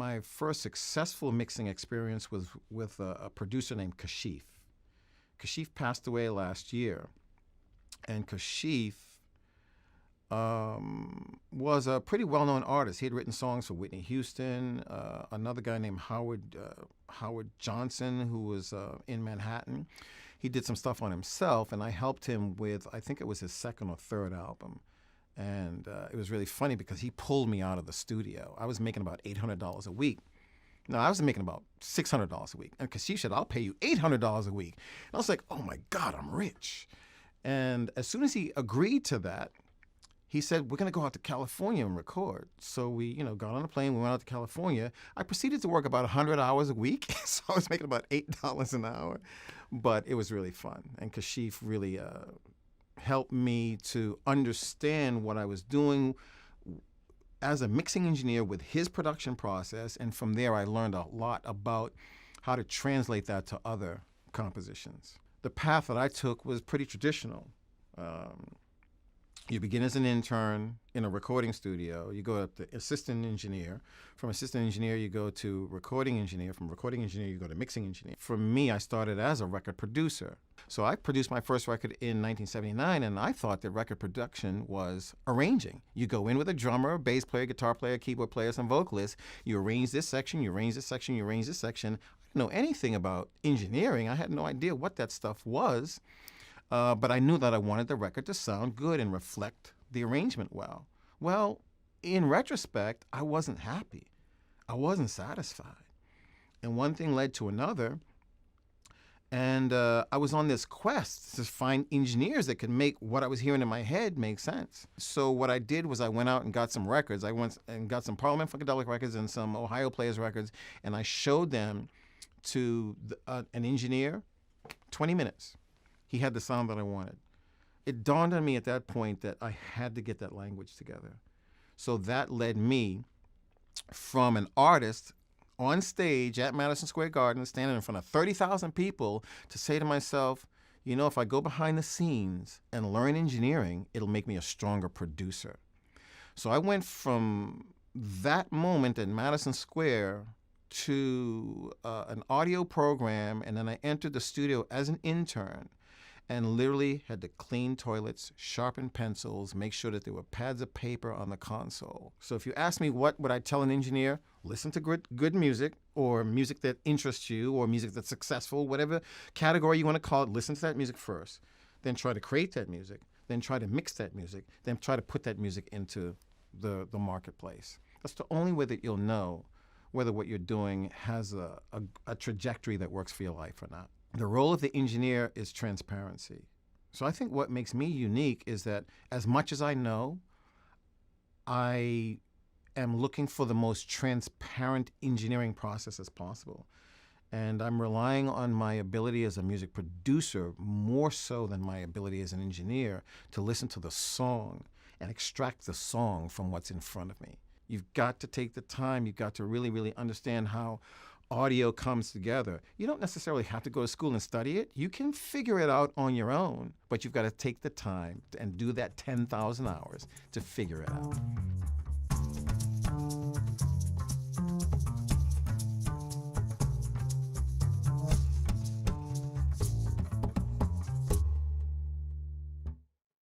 my first successful mixing experience was with a producer named Kashif. Kashif passed away last year, and Kashif was a pretty well-known artist. He had written songs for Whitney Houston, another guy named Howard Johnson, who was in Manhattan. He did some stuff on himself, and I helped him with, I think it was his second or third album. And it was really funny because he pulled me out of the studio. I was making about $800 a week. No, I was making about $600 a week. And Kashif said, I'll pay you $800 a week. And I was like, oh my God, I'm rich. And as soon as he agreed to that, he said, we're going to go out to California and record. So we, got on a plane, we went out to California. I proceeded to work about 100 hours a week. So I was making about $8 an hour. But it was really fun. And Kashif really helped me to understand what I was doing as a mixing engineer with his production process. And from there, I learned a lot about how to translate that to other compositions. The path that I took was pretty traditional. You begin as an intern in a recording studio. You go up to assistant engineer. From assistant engineer, you go to recording engineer. From recording engineer, you go to mixing engineer. For me, I started as a record producer. So I produced my first record in 1979, and I thought that record production was arranging. You go in with a drummer, bass player, guitar player, keyboard player, some vocalists. You arrange this section, you arrange this section, you arrange this section. I didn't know anything about engineering. I had no idea what that stuff was. But I knew that I wanted the record to sound good and reflect the arrangement well. Well, in retrospect, I wasn't happy. I wasn't satisfied. And one thing led to another. And I was on this quest to find engineers that could make what I was hearing in my head make sense. So what I did was I went out and got some records. I went and got some Parliament Funkadelic records and some Ohio Players records, and I showed them to an engineer, 20 minutes. He had the sound that I wanted. It dawned on me at that point that I had to get that language together. So that led me from an artist on stage at Madison Square Garden, standing in front of 30,000 people, to say to myself, if I go behind the scenes and learn engineering, it'll make me a stronger producer. So I went from that moment at Madison Square to an audio program, and then I entered the studio as an intern and literally had to clean toilets, sharpen pencils, make sure that there were pads of paper on the console. So if you ask me what would I tell an engineer, listen to good music, or music that interests you, or music that's successful, whatever category you want to call it, listen to that music first. Then try to create that music. Then try to mix that music. Then try to put that music into the marketplace. That's the only way that you'll know whether what you're doing has a trajectory that works for your life or not. The role of the engineer is transparency. So I think what makes me unique is that as much as I know, I am looking for the most transparent engineering process as possible. And I'm relying on my ability as a music producer more so than my ability as an engineer to listen to the song and extract the song from what's in front of me. You've got to take the time. You've got to really, really understand how audio comes together. You don't necessarily have to go to school and study it. You can figure it out on your own, but you've got to take the time and do that 10,000 hours to figure it out.